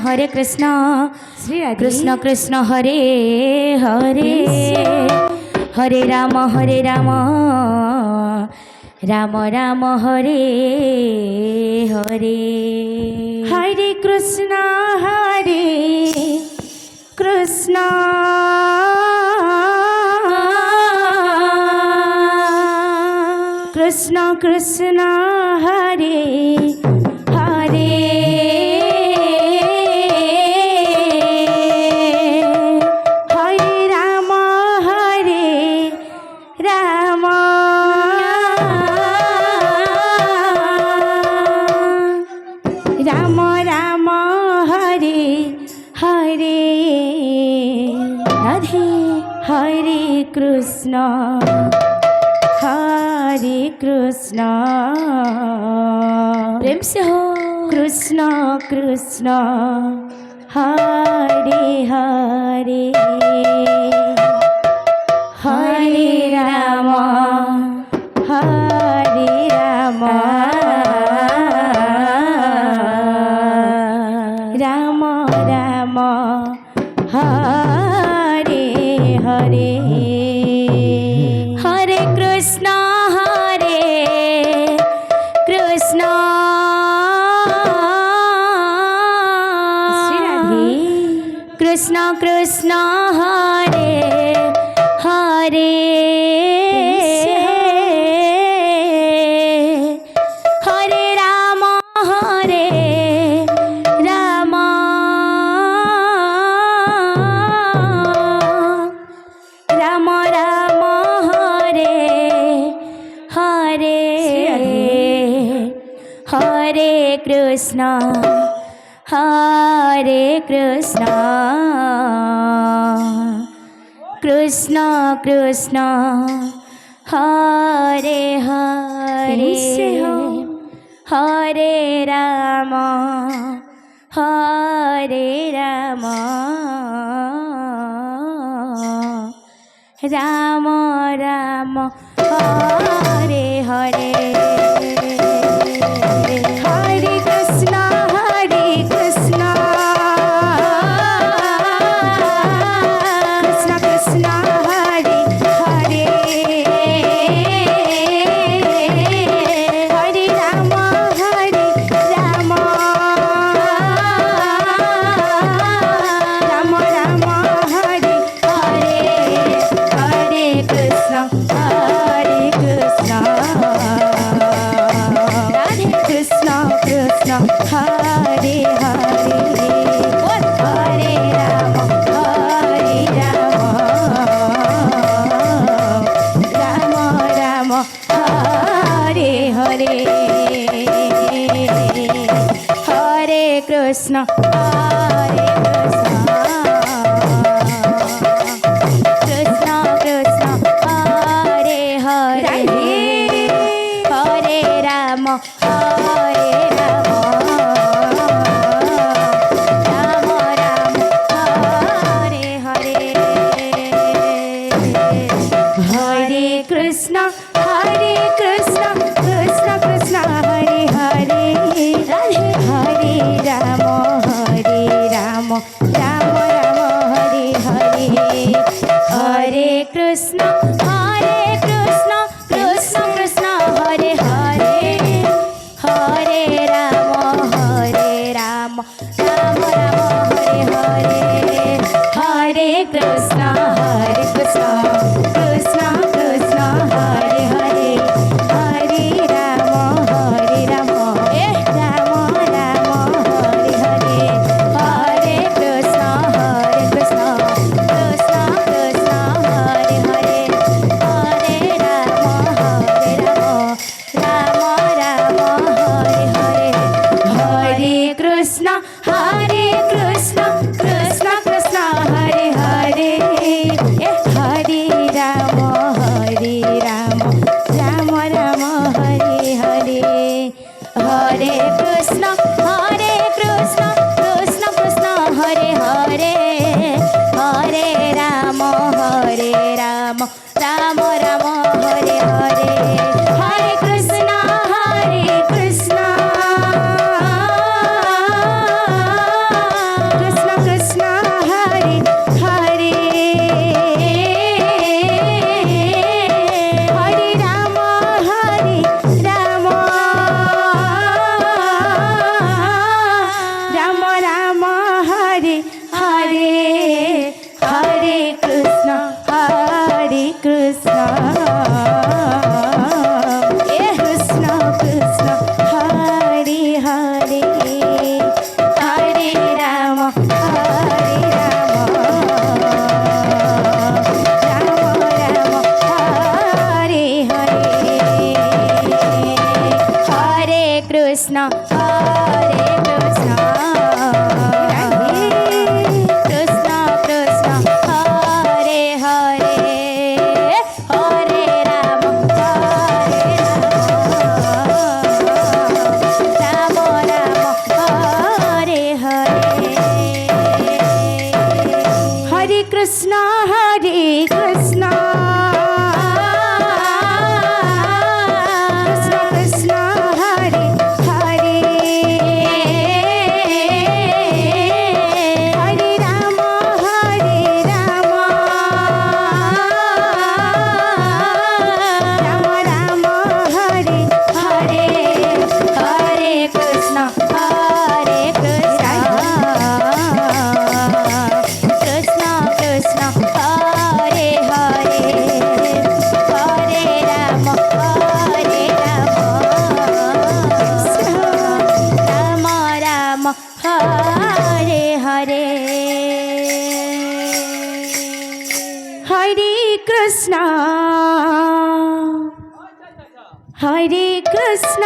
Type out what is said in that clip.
हरे कृष्ण कृष्ण कृष्ण हरे हरे हरे राम राम राम हरे हरे हरे कृष्ण कृष्ण कृष्ण हरे हरे हरे राम राम राम हरे हरे राधे हरे कृष्ण प्रेम से हो कृष्ण कृष्ण हरे हरे हरे राम राम राम हरे हरे हरे कृष्ण कृष्ण कृष्ण हरे हरे हरे राम राम राम हरे हरे हरे कृष्ण कृष्ण कृष्ण हरे हरे हरे राम राम राम हरे हरे हरे कृष्ण कृष्ण कृष्ण हरे हरे हरे राम राम राम हरे हरे हरे कृष्ण राधे कृष्ण कृष्ण हरे हरे हरे राम राम राम हरे हरे हरे कृष्ण कृष्ण कृष्ण हरे हरे हरे राम राम राम हरे हरे हरे कृष्ण कृष्ण कृष्ण हरे हरे हरे राम राम राम हरे हरे हरे कृष्ण कृष्ण कृष्ण हरे हरे हरे राम राम राम हरे हरे हरे कृष्ण कृष्ण कृष्ण हरे हरे हरे राम राम राम हरे हरे हरे कृष्ण कृष्ण हरे हरे हरे राम राम राम हरे हरे हरे कृष्ण कृष्ण कृष्ण हरे हरे हरे राम राम राम हरे हरे हरे कृष्ण कृष्ण हरे हरे हरे राम राम राम हरे हरे हरे कृष्ण হরে রাম, রাম রাম হরে হরে, হরে কৃষ্ণ হরে কৃষ্ণ, কৃষ্ণ কৃষ্ণ হরে হরে, হরে রাম রাম রাম হরে হরে, হরে কৃষ্ণ হরে কৃষ্ণ, কৃষ্ণ কৃষ্ণ হরে হরে, হরে রাম রাম রাম হরে হরে, হরে কৃষ্ণ হরে কৃষ্ণ, কৃষ্ণ কৃষ্ণ হরে হরে, হরে রাম রাম রাম হরে হরে, হরে কৃষ্ণ হরে কৃষ্ণ।